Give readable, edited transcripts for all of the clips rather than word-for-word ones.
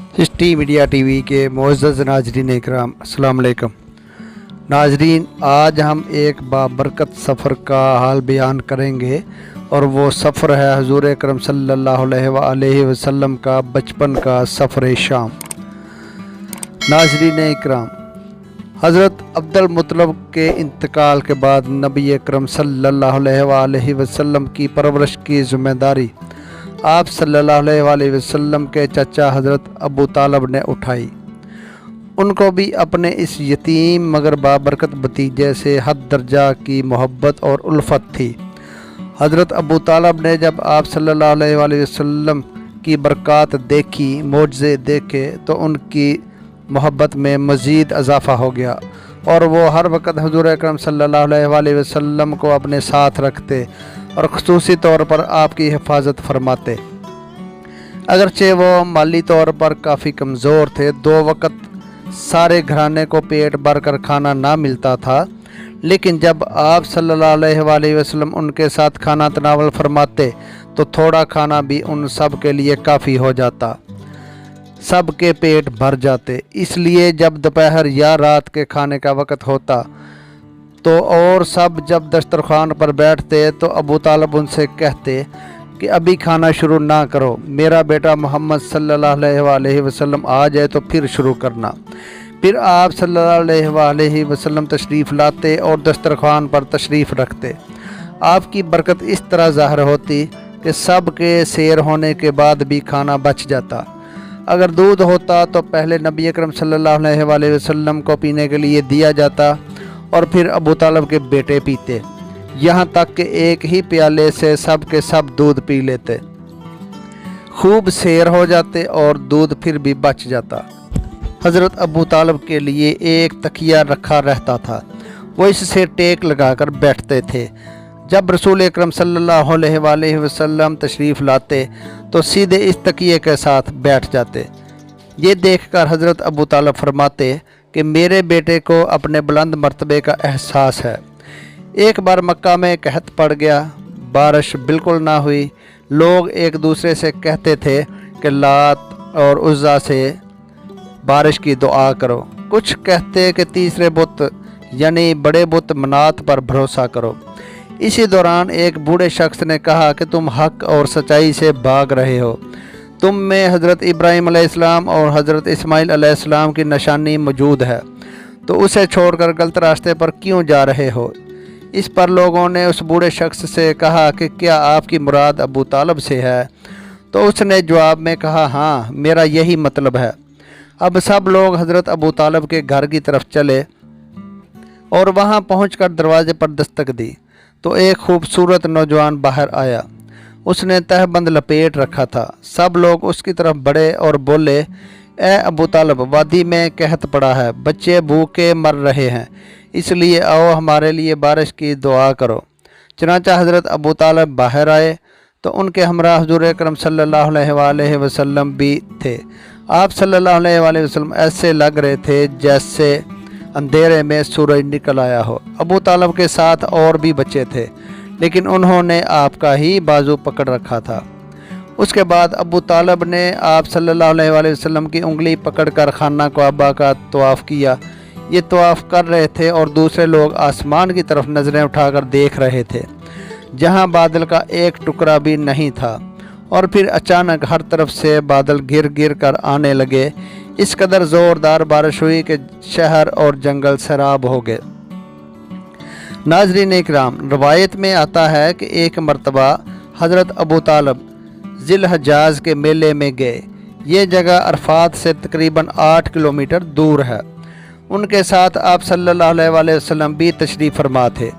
History media TV के मुअज़्ज़ज़ नाज़रीन इकराम, अस्सलाम वालेकुम। नाज़रीन, आज हम एक बाबरकत सफ़र का हाल बयान करेंगे और वो सफ़र है हुज़ूर अकरम सल्लल्लाहु अलैहि वसल्लम का बचपन का सफ़र शाम। नाज़रीन इकराम, हज़रत अब्दुल मुत्तलिब के इंतकाल के बाद नबी अकरम सल्लल्लाहु अलैहि वसल्लम की परवरिश की ज़िम्मेदारी आप सल्लल्लाहु अलैहि वसल्लम के चाचा हज़रत अबू तालिब ने उठाई। उनको भी अपने इस यतीम मगर बाबरकत भतीजे से हद दर्जा की मोहब्बत और उल्फत थी। हज़रत अबू तालिब ने जब आप सल्लल्लाहु अलैहि वसल्लम की बरक़ात देखी, मोज़े देखे, तो उनकी मोहब्बत में मज़ीद इजाफ़ा हो गया और वो हर वक्त हुज़ूर अकरम सल्लल्लाहु अलैहि वसल्लम को अपने साथ रखते और ख़ुसूसी तौर पर आपकी हिफाजत फरमाते। अगरचे वो माली तौर पर काफ़ी कमज़ोर थे, 2 वक्त सारे घराने को पेट भर कर खाना ना मिलता था, लेकिन जब आप सल्लल्लाहु अलैहि वसल्लम उनके साथ खाना तनावल फरमाते तो थोड़ा खाना भी उन सब के लिए काफ़ी हो जाता, सब के पेट भर जाते। इसलिए जब दोपहर या रात के खाने का वक्त होता तो और सब जब दस्तरखान पर बैठते तो अबू तालिब उनसे कहते कि अभी खाना शुरू ना करो, मेरा बेटा मोहम्मद सल्लल्लाहु अलैहि वसल्लम आ जाए तो फिर शुरू करना। फिर आप सल्लल्लाहु अलैहि वसल्लम तशरीफ़ लाते और दस्तरखान पर तशरीफ़ रखते। आपकी बरकत इस तरह ज़ाहिर होती कि सब के सैर होने के बाद भी खाना बच जाता। अगर दूध होता तो पहले नबी अकरम सल्लल्लाहु अलैहि वसल्लम को पीने के लिए दिया जाता और फिर अबू तालिब के बेटे पीते, यहाँ तक कि एक ही प्याले से सब के सब दूध पी लेते, खूब सैर हो जाते और दूध फिर भी बच जाता। हज़रत अबू तालिब के लिए एक तकिया रखा रहता था, वो इससे टेक लगाकर बैठते थे। जब रसूल अकरम सल्लल्लाहु अलैहि वसल्लम तशरीफ़ लाते तो सीधे इस तकिए के साथ बैठ जाते। ये देखकर हज़रत अबू तालिब फरमाते कि मेरे बेटे को अपने बुलंद मर्तबे का एहसास है। एक बार मक्का में कहत पड़ गया, बारिश बिल्कुल ना हुई। लोग एक दूसरे से कहते थे कि लात और उज़्ज़ा से बारिश की दुआ करो, कुछ कहते कि तीसरे बुत यानी बड़े बुत मनात पर भरोसा करो। इसी दौरान एक बूढ़े शख्स ने कहा कि तुम हक और सच्चाई से भाग रहे हो, तुम में हज़रत इब्राहीम अलैहिस्सलाम और हज़रत इस्माईल अलैहिस्सलाम की निशानी मौजूद है, तो उसे छोड़कर गलत रास्ते पर क्यों जा रहे हो। इस पर लोगों ने उस बूढ़े शख्स से कहा कि क्या आपकी मुराद अबू तालिब से है, तो उसने जवाब में कहा, हाँ, मेरा यही मतलब है। अब सब लोग हज़रत अबू तालिब के घर की तरफ चले और वहाँ पहुँचकर दरवाज़े पर दस्तक दी तो एक खूबसूरत नौजवान बाहर आया। उसने तहबंद लपेट रखा था। सब लोग उसकी तरफ बढ़े और बोले, ए अबू तालिब, वादी में कहत पड़ा है, बच्चे भूखे मर रहे हैं, इसलिए आओ हमारे लिए बारिश की दुआ करो। चनाचा हज़रत अबू तालिब बाहर आए तो उनके हमरा हुज़ूर अकरम सल्लल्लाहु अलैहि वसल्लम भी थे। आप सल्लल्लाहु अलैहि वसल्लम ऐसे लग रहे थे जैसे अंधेरे में सूरज निकल आया हो। अबू तालिब के साथ और भी बच्चे थे, लेकिन उन्होंने आपका ही बाजू पकड़ रखा था। उसके बाद अबू तालिब ने आप सल्लल्लाहु अलैहि वसल्लम की उंगली पकड़कर खाना काबा का तवाफ़ किया। ये तवाफ़ कर रहे थे और दूसरे लोग आसमान की तरफ नज़रें उठाकर देख रहे थे, जहां बादल का एक टुकड़ा भी नहीं था। और फिर अचानक हर तरफ से बादल गिर गिर कर आने लगे। इस कदर ज़ोरदार बारिश हुई कि शहर और जंगल सैराब हो गए। नाज़रीन इकराम, रवायत में आता है कि एक मरतबा हज़रत अबू तालिब ज़िल हज्जाज के मेले में गए। ये जगह अरफात से तकरीबन 8 किलोमीटर दूर है। उनके साथ आप सल्लल्लाहु अलैहि वसल्लम भी तशरीफ़ फरमा थे।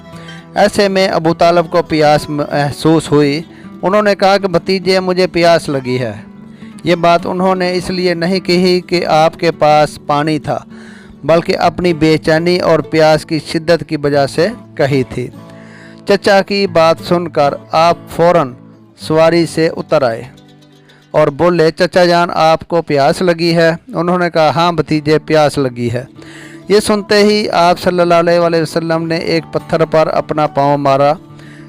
ऐसे में अबू तालिब को प्यास महसूस हुई। उन्होंने कहा कि भतीजे, मुझे प्यास लगी है। ये बात उन्होंने इसलिए नहीं कही कि आपके पास पानी था, बल्कि अपनी बेचैनी और प्यास की शिद्दत की वजह से कही थी। चचा की बात सुनकर आप फ़ौरन सवारी से उतर आए और बोले, चचा जान, आपको प्यास लगी है? उन्होंने कहा, हाँ भतीजे, प्यास लगी है। ये सुनते ही आप सल्लल्लाहु अलैहि वसल्लम ने एक पत्थर पर अपना पाँव मारा।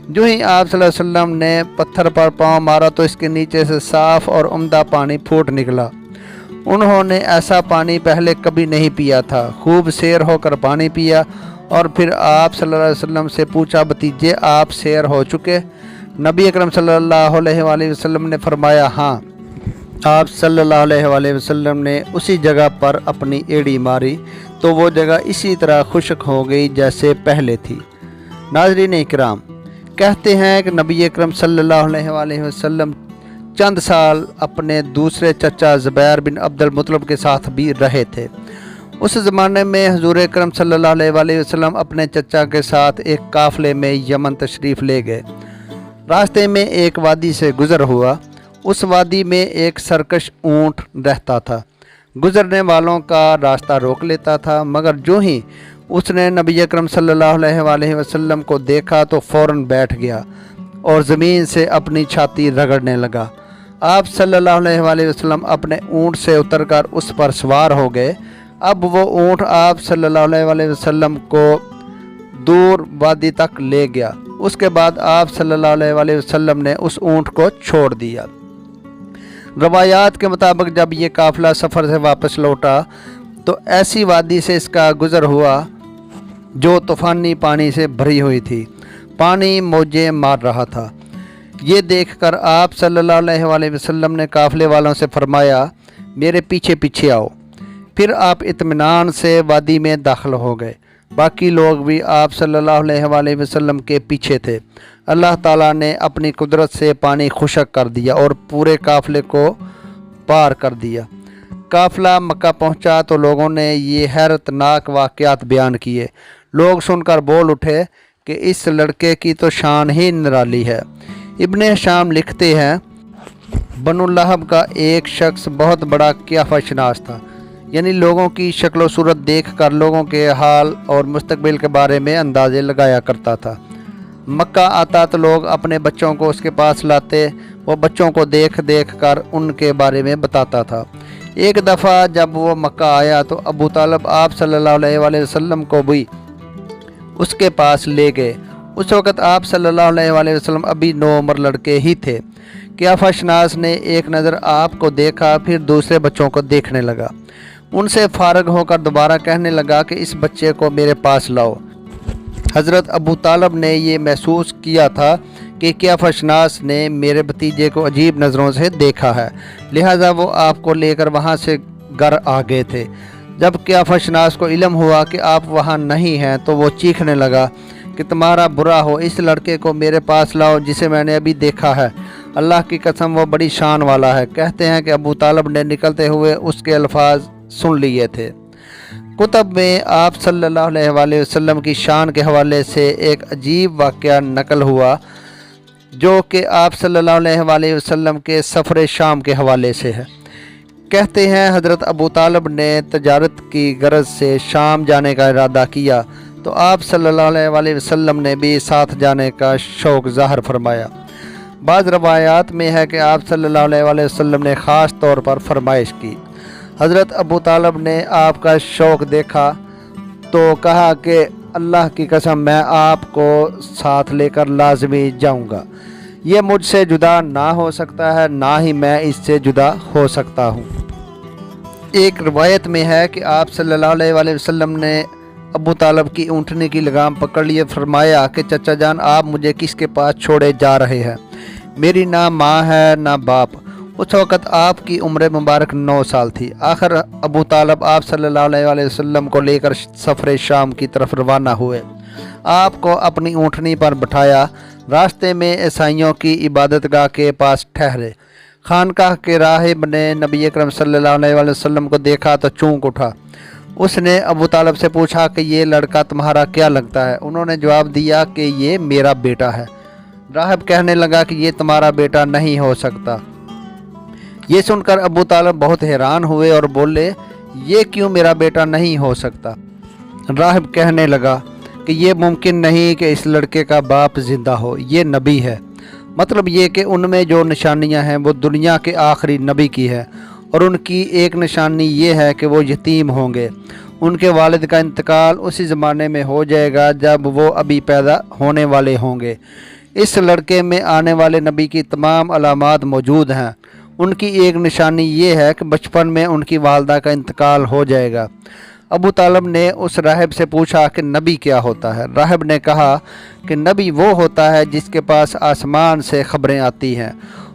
जो ही आप सल्लल्लाहु अलैहि वसल्लम ने पत्थर पर पाँव मारा तो इसके नीचे से साफ़ और उम्दा पानी फूट निकला उन्होंने ऐसा पानी पहले कभी नहीं पिया था। खूब सैर होकर पानी पिया और फिर आप सल्लल्लाहु अलैहि वसल्लम से पूछा, भतीजे आप सैर हो चुके? नबी अकरम सल्लल्लाहु अलैहि वसल्लम ने फरमाया, हाँ। आप सल्लल्लाहु अलैहि वसल्लम ने उसी जगह पर अपनी एड़ी मारी तो वो जगह इसी तरह खुश्क हो गई जैसे पहले थी। नाज़रीन इकराम, कहते हैं कि नबी अकरम सल्लल्लाहु अलैहि वसल्लम चंद साल अपने दूसरे चचा ज़ुबैर बिन अब्दुल मुत्तलिब के साथ भी रहे थे। उस ज़माने में हुज़ूर अकरम सल्लल्लाहु अलैहि वसल्लम अपने चचा के साथ एक काफ़िले में यमन तशरीफ़ ले गए। रास्ते में एक वादी से गुज़र हुआ। उस वादी में एक सरकश ऊँट रहता था। गुज़रने वालों का रास्ता रोक लेता था, मगर जो ही उसने नबी अकरम सल्लल्लाहु अलैहि वसल्लम को देखा तो फ़ौरन बैठ गया और ज़मीन से अपनी छाती रगड़ने लगा। आप सल्लल्लाहु अलैहि वसल्लम अपने ऊँट से उतरकर उस पर सवार हो गए। अब वो ऊँट आप सल्लल्लाहु अलैहि वसल्लम को दूर वादी तक ले गया। उसके बाद आप सल्लल्लाहु अलैहि वसल्लम ने उस ऊँट को छोड़ दिया। रवायात के मुताबिक जब ये काफ़िला सफ़र से वापस लौटा तो ऐसी वादी से इसका गुज़र हुआ जो तूफ़ानी पानी से भरी हुई थी। पानी मौजें मार रहा था। ये देखकर आप सल्लल्लाहु अलैहि वसल्लम ने काफ़िले वालों से फरमाया, मेरे पीछे पीछे आओ। फिर आप इत्मीनान से वादी में दाखिल हो गए। बाकी लोग भी आप सल्लल्लाहु अलैहि वसल्लम के पीछे थे। अल्लाह ताला ने अपनी कुदरत से पानी खुशक कर दिया और पूरे काफ़िले को पार कर दिया। काफ़िला मक्का पहुंचा तो लोगों ने ये हैरतनाक वाक़यात बयान किए। लोग सुनकर बोल उठे कि इस लड़के की तो शान ही निराली है। इब्ने हिशाम लिखते हैं, बनु लहब का एक शख्स बहुत बड़ा क़ियाफ़ा शनास था, यानी लोगों की शक्ल व सूरत देख कर लोगों के हाल और मुस्तकबिल के बारे में अंदाज़े लगाया करता था। मक्का आता तो लोग अपने बच्चों को उसके पास लाते। वो बच्चों को देख देख कर उनके बारे में बताता था। एक दफ़ा जब वो मक्का आया तो अबू तालिब आप सल्लल्लाहु अलैहि वसल्लम को भी उसके पास ले गए। उस वक़्त आप सल्लल्लाहु अलैहि वसल्लम अभी 9 उम्र लड़के ही थे। क़ियाफ़ा शनास ने एक नज़र आपको देखा, फिर दूसरे बच्चों को देखने लगा। उनसे फ़ारग होकर दोबारा कहने लगा कि इस बच्चे को मेरे पास लाओ। हज़रत अबू तालिब ने ये महसूस किया था कि क़ियाफ़ा शनास ने मेरे भतीजे को अजीब नज़रों से देखा है, लिहाजा वो आपको लेकर वहाँ से घर आ गए थे। जब क़ियाफ़ा शनास को इल्म हुआ कि आप वहाँ नहीं हैं तो वो चीखने लगा कि तुम्हारा बुरा हो, इस लड़के को मेरे पास लाओ जिसे मैंने अभी देखा है। अल्लाह की कसम वो बड़ी शान वाला है। कहते हैं कि अबू तालिब ने निकलते हुए उसके अल्फाज सुन लिए थे। कुतब में आप सल्लल्लाहु अलैहि वसल्लम की शान के हवाले से एक अजीब वाक़या नकल हुआ जो कि आप सल्लल्लाहु अलैहि वसल्लम के सफ़र शाम के हवाले से है। कहते हैं हज़रत अबू तालिब ने तजारत की गरज से शाम जाने का इरादा किया तो आप सल्लल्लाहु अलैहि वसल्लम ने भी साथ जाने का शौक़ ज़ाहिर फरमाया। बाज़ रवायात में है कि आप सल्लल्लाहु अलैहि वसल्लम ने ख़ास तौर पर फरमाइश की। हज़रत अबू तालिब ने आपका शौक़ देखा तो कहा कि अल्लाह की कसम मैं आपको साथ लेकर लाजमी जाऊंगा। ये मुझसे जुदा ना हो सकता है, ना ही मैं इससे जुदा हो सकता हूँ। एक रवायत में है कि आप सल्लल्लाहु अलैहि वसल्लम ने अबू तालिब की ऊँटनी की लगाम पकड़ लिए, फरमाया कि चचा जान आप मुझे किसके पास छोड़े जा रहे हैं? मेरी ना माँ है ना बाप। उस वक़्त आपकी उम्र मुबारक 9 साल थी। आखिर अबू तालिब आप सल्लल्लाहु अलैहि वसल्लम को लेकर सफ़र शाम की तरफ रवाना हुए। आपको अपनी ऊँटनी पर बिठाया। रास्ते में ईसाइयों की इबादतगाह के पास ठहरे। खानकाह के राहिब ने नबी अकरम सल्लल्लाहु अलैहि वसल्लम को देखा तो चौंक उठा। उसने अबू तालिब से पूछा कि ये लड़का तुम्हारा क्या लगता है? उन्होंने जवाब दिया कि ये मेरा बेटा है। राहिब कहने लगा कि ये तुम्हारा बेटा नहीं हो सकता। ये सुनकर अबू तालिब बहुत हैरान हुए और बोले, ये क्यों मेरा बेटा नहीं हो सकता? राहिब कहने लगा कि ये मुमकिन नहीं कि इस लड़के का बाप ज़िंदा हो, ये नबी है। मतलब ये कि उनमें जो निशानियां हैं वो दुनिया के आखिरी नबी की है, और उनकी एक निशानी ये है कि वो यतीम होंगे। उनके वालिद का इंतकाल उसी ज़माने में हो जाएगा जब वो अभी पैदा होने वाले होंगे। इस लड़के में आने वाले नबी की तमाम अलामात मौजूद हैं। उनकी एक निशानी ये है कि बचपन में उनकी वालदा का इंतकाल हो जाएगा। अबू तालिब ने उस राहिब से पूछा कि नबी क्या होता है। राहिब ने कहा कि नबी वो होता है जिसके पास आसमान से खबरें आती हैं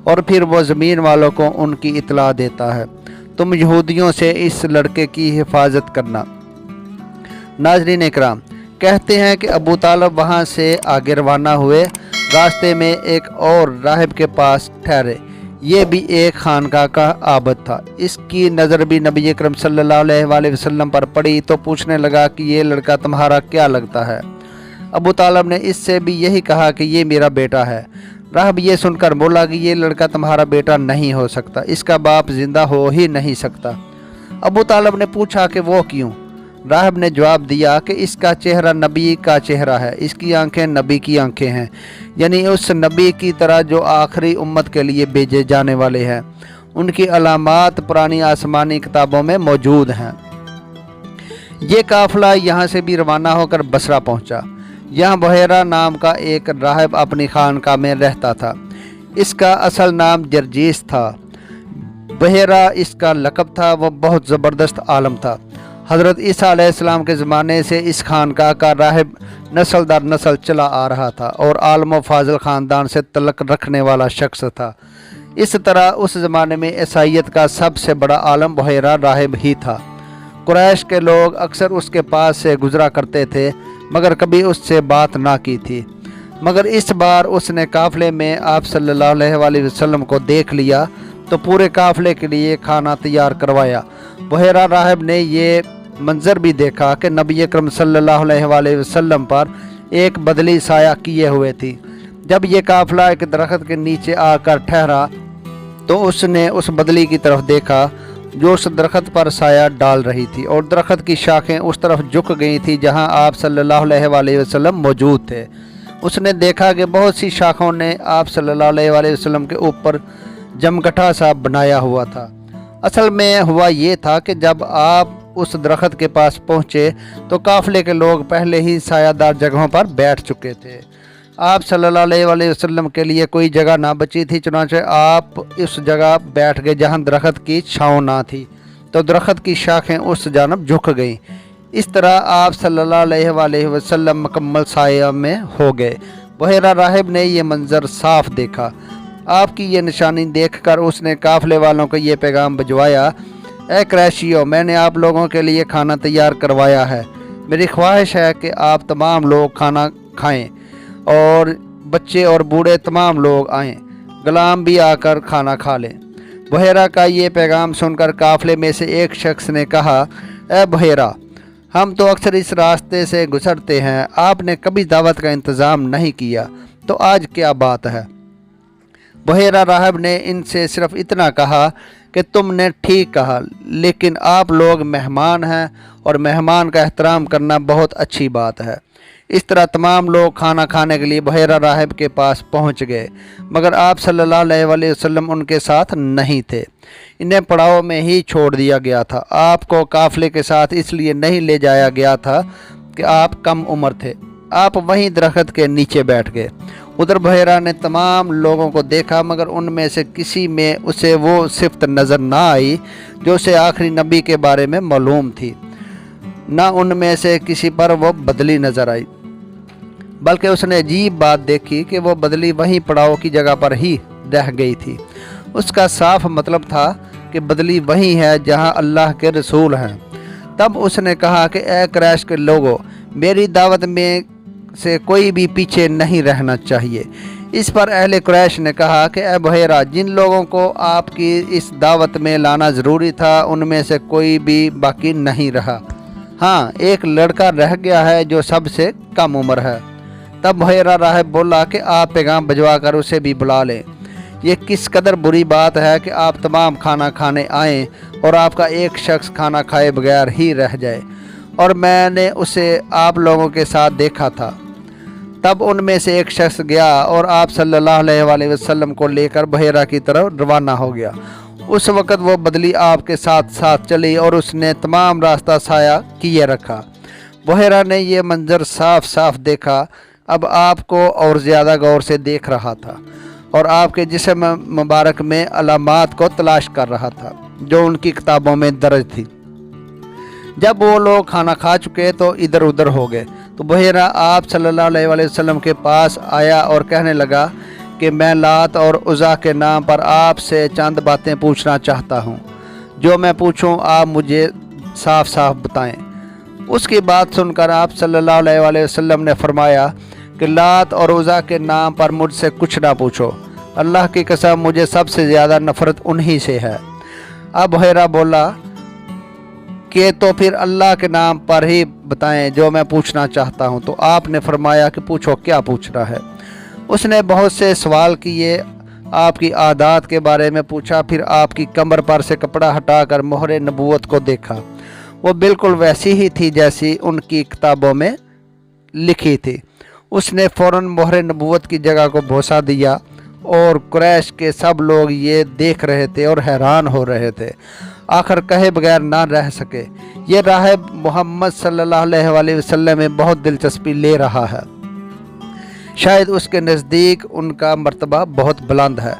और फिर वो ज़मीन वालों को उनकी इतला देता है। तुम यहूदियों से इस लड़के की हिफाजत करना। नाज़रीन इकराम, कहते हैं कि अबू तालिब वहाँ से आगे रवाना हुए। रास्ते में एक और राहिब के पास ठहरे। ये भी एक खानका का आबद था। इसकी नज़र भी नबी अकरम सल्लल्लाहु अलैहि वसल्लम पर पड़ी तो पूछने लगा कि ये लड़का तुम्हारा क्या लगता है। अबू तालिब ने इससे भी यही कहा कि ये मेरा बेटा है। राहिब ये सुनकर बोला कि ये लड़का तुम्हारा बेटा नहीं हो सकता, इसका बाप जिंदा हो ही नहीं सकता। अबू तालिब ने पूछा कि वो क्यों। राहिब ने जवाब दिया कि इसका चेहरा नबी का चेहरा है, इसकी आंखें नबी की आंखें हैं, यानी उस नबी की तरह जो आखिरी उम्मत के लिए भेजे जाने वाले हैं। उनकी अलामात पुरानी आसमानी किताबों में मौजूद हैं। ये काफ़िला यहाँ से भी रवाना होकर बसरा पहुँचा। यहाँ बहेरा नाम का एक राहिब अपनी खानका में रहता था। इसका असल नाम जरजीस था। बहेरा इसका लक़ब था। वह बहुत ज़बरदस्त आलम था। हज़रत ईसा अलैहिस्सलाम के ज़माने से इस खानका का राहिब नस्ल दर नस्ल चला आ रहा था और आलम व फाज़िल ख़ानदान से तल्लुक़ रखने वाला शख्स था। इस तरह उस ज़माने में ईसाईयत का सबसे बड़ा आलम बहेरा राहिब ही था। कुरैश के लोग अक्सर उसके पास से गुज़रा करते थे मगर कभी उससे बात ना की थी। मगर इस बार उसने काफ़िले में आप सल्लल्लाहु अलैहि वसल्लम को देख लिया तो पूरे काफ़िले के लिए खाना तैयार करवाया। बहेरा राहिब ने ये मंज़र भी देखा कि नबी अकरम सल्लल्लाहु अलैहि वसल्लम पर एक बदली साया किए हुए थी। जब ये काफ़िला एक दरख्त के नीचे आकर ठहरा तो उसने उस बदली की तरफ देखा जो उस दरख्त पर साया डाल रही थी और दरख्त की शाखें उस तरफ झुक गई थी जहां आप सल्लल्लाहु अलैहि वसल्लम मौजूद थे। उसने देखा कि बहुत सी शाखों ने आप सल्लल्लाहु अलैहि वसल्लम के ऊपर जमगठा सा बनाया हुआ था। असल में हुआ ये था कि जब आप उस दरख्त के पास पहुँचे तो काफ़िले के लोग पहले ही सायादार जगहों पर बैठ चुके थे। आप सल्लल्लाहु अलैहि वसल्लम के लिए कोई जगह ना बची थी, चुनांचे आप उस जगह बैठ गए जहाँ दरख्त की छाँव ना थी, तो दरख्त की शाखें उस जानब झुक गईं। इस तरह आप सल्लल्लाहु अलैहि वसल्लम मुकम्मल साया में हो गए। बहेरा राहिब ने यह मंज़र साफ देखा। आपकी ये निशानी देखकर उसने काफ़िले वालों को ये पैगाम भिजवाया, ए क्रैशियो, मैंने आप लोगों के लिए खाना तैयार करवाया है। मेरी ख्वाहिश है कि आप तमाम लोग खाना खाएं और बच्चे और बूढ़े तमाम लोग आएं, गुलाम भी आकर खाना खा लें। बहेरा का ये पैगाम सुनकर काफ़िले में से एक शख्स ने कहा, ए बहेरा, हम तो अक्सर इस रास्ते से गुजरते हैं, आपने कभी दावत का इंतज़ाम नहीं किया, तो आज क्या बात है। बहेरा राहिब ने इनसे सिर्फ इतना कहा कि तुमने ठीक कहा, लेकिन आप लोग मेहमान हैं और मेहमान का एहतराम करना बहुत अच्छी बात है। इस तरह तमाम लोग खाना खाने के लिए बहेरा राहिब के पास पहुंच गए, मगर आप सल्लल्लाहु अलैहि वसल्लम उनके साथ नहीं थे। इन्हें पड़ाव में ही छोड़ दिया गया था। आपको काफ़िले के साथ इसलिए नहीं ले जाया गया था कि आप कम उम्र थे। आप वहीं दरख्त के नीचे बैठ गए। उधर बहेरा ने तमाम लोगों को देखा मगर उनमें से किसी में उसे वो सिफ्त नज़र ना आई जो उसे आखिरी नबी के बारे में मालूम थी। ना उनमें से किसी पर वो बदली नज़र आई, बल्कि उसने अजीब बात देखी कि वो बदली वहीं पड़ाव की जगह पर ही रह गई थी। उसका साफ मतलब था कि बदली वहीं है जहां अल्लाह के रसूल हैं। तब उसने कहा कि ए क्रैश के लोगों, मेरी दावत में से कोई भी पीछे नहीं रहना चाहिए। इस पर अहले कुरैश ने कहा कि ए बहेरा, जिन लोगों को आपकी इस दावत में लाना ज़रूरी था उनमें से कोई भी बाकी नहीं रहा। हाँ, एक लड़का रह गया है जो सबसे कम उम्र है। तब बहेरा राहिब बोला कि आप पैगाम भिजवा कर उसे भी बुला लें। ये किस कदर बुरी बात है कि आप तमाम खाना खाने आएँ और आपका एक शख्स खाना खाए बगैर ही रह जाए, और मैंने उसे आप लोगों के साथ देखा था। तब उनमें से एक शख्स गया और आप सल्लल्लाहु अलैहि वसल्लम को लेकर बहेरा की तरफ रवाना हो गया। उस वक़्त वो बदली आपके साथ साथ चली और उसने तमाम रास्ता साया किए रखा। बहेरा ने यह मंजर साफ साफ देखा, अब आपको और ज़्यादा गौर से देख रहा था। اور آپ کے جسم مبارک میں علامات کو تلاش کر رہا تھا جو ان کی کتابوں میں درج تھی۔ جب وہ لوگ کھانا کھا چکے تو ادھر ادھر ہو گئے، تو بحیرہ آپ صلی اللہ علیہ وآلہ وسلم کے پاس آیا اور کہنے لگا کہ میں لات اور عزیٰ کے نام پر آپ سے چند باتیں پوچھنا چاہتا ہوں، جو میں پوچھوں آپ مجھے صاف صاف بتائیں۔ اس کی بات سن کر آپ صلی اللہ علیہ وآلہ وسلم نے فرمایا کہ لات اور عزیٰ کے نام پر مجھ سے کچھ نہ پوچھو، اللہ کی قسم مجھے سب سے زیادہ نفرت انہی سے ہے۔ اب بحیرہ بولا کہ تو پھر اللہ کے نام پر ہی بتائیں جو میں پوچھنا چاہتا ہوں۔ تو آپ نے فرمایا کہ پوچھو، کیا پوچھنا ہے؟ اس نے بہت سے سوال کیے، آپ کی عادات کے بارے میں پوچھا، پھر آپ کی کمر پر سے کپڑا ہٹا کر مہر نبوت کو دیکھا، وہ بالکل ویسی ہی تھی جیسی ان کی کتابوں میں لکھی تھی۔ اس نے فوراً مہر نبوت کی جگہ کو بوسہ دیا، اور قریش کے سب لوگ یہ دیکھ رہے تھے اور حیران ہو رہے تھے، آخر کہے بغیر نہ رہ سکے، یہ راہب محمد صلی اللہ علیہ وآلہ وسلم میں بہت دلچسپی لے رہا ہے، شاید اس کے نزدیک ان کا مرتبہ بہت بلند ہے۔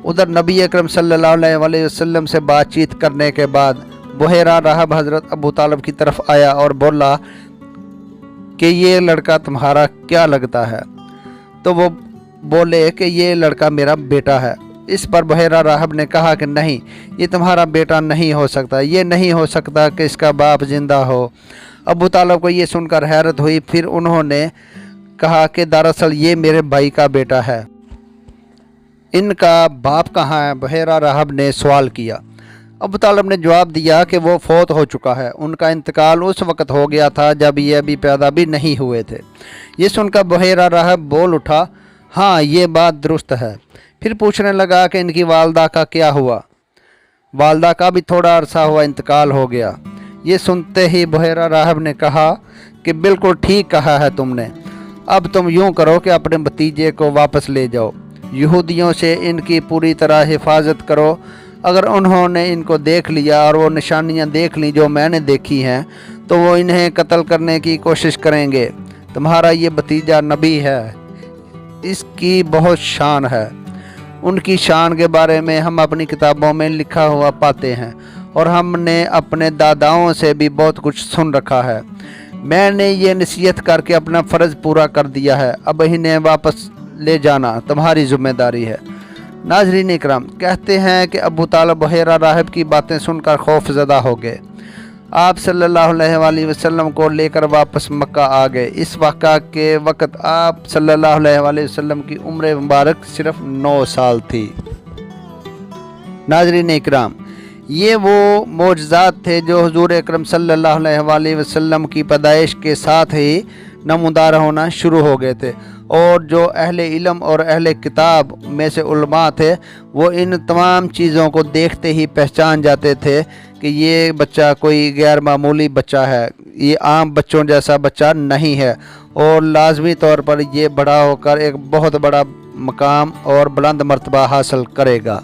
ادھر نبی اکرم صلی اللہ علیہ وآلہ وسلم سے بات چیت کرنے کے بعد بحیرہ راہب حضرت ابو طالب کی طرف آیا اور بولا کہ یہ لڑکا تمہارا کیا لگتا ہے؟ تو وہ بولے کہ یہ لڑکا میرا بیٹا ہے۔ اس پر بحیرہ راہب نے کہا کہ نہیں، یہ تمہارا بیٹا نہیں ہو سکتا، یہ نہیں ہو سکتا کہ اس کا باپ زندہ ہو۔ ابو طالب کو یہ سن کر حیرت ہوئی، پھر انہوں نے کہا کہ دراصل یہ میرے بھائی کا بیٹا ہے، ان کا باپ کہاں ہے؟ بحیرہ راہب نے سوال کیا۔ ابو طالب نے جواب دیا کہ وہ فوت ہو چکا ہے، ان کا انتقال اس وقت ہو گیا تھا جب یہ ابھی پیدا بھی نہیں ہوئے تھے۔ یہ سن کر بحیرہ راہب بول اٹھا، ہاں یہ بات درست ہے۔ پھر پوچھنے لگا کہ ان کی والدہ کا کیا ہوا؟ والدہ کا بھی تھوڑا عرصہ ہوا انتقال ہو گیا۔ یہ سنتے ہی بحیرہ راہب نے کہا کہ بالکل ٹھیک کہا ہے تم نے، اب تم یوں کرو کہ اپنے بھتیجے کو واپس لے جاؤ، یہودیوں سے ان کی پوری طرح حفاظت کرو، اگر انہوں نے ان کو دیکھ لیا اور وہ نشانیاں دیکھ لیں جو میں نے دیکھی ہیں تو وہ انہیں قتل کرنے کی کوشش کریں گے۔ تمہارا یہ بھتیجا نبی ہے، اس کی بہت شان ہے، ان کی شان کے بارے میں ہم اپنی کتابوں میں لکھا ہوا پاتے ہیں، اور ہم نے اپنے داداؤں سے بھی بہت کچھ سن رکھا ہے۔ میں نے یہ نصیحت کر کے اپنا فرض پورا کر دیا ہے، اب انہیں واپس لے جانا تمہاری ذمہ داری ہے۔ ناظرین اکرام، کہتے ہیں کہ ابو طالب بحیرہ راہب کی باتیں سن کر خوف زدہ ہو گئے، آپ صلی اللہ علیہ وآلہ وسلم کو لے کر واپس مکہ آ گئے۔ اس واقعہ کے وقت آپ صلی اللہ علیہ وآلہ وسلم کی عمر مبارک صرف 9 سال تھی۔ ناظرین اکرام، یہ وہ معجزات تھے جو حضور اکرم صلی اللہ علیہ وآلہ وسلم کی پیدائش کے ساتھ ہی نمودار ہونا شروع ہو گئے تھے، اور جو اہل علم اور اہل کتاب میں سے علماء تھے وہ ان تمام چیزوں کو دیکھتے ہی پہچان جاتے تھے کہ یہ بچہ کوئی غیر معمولی بچہ ہے، یہ عام بچوں جیسا بچہ نہیں ہے، اور لازمی طور پر یہ بڑا ہو کر ایک بہت بڑا مقام اور بلند مرتبہ حاصل کرے گا۔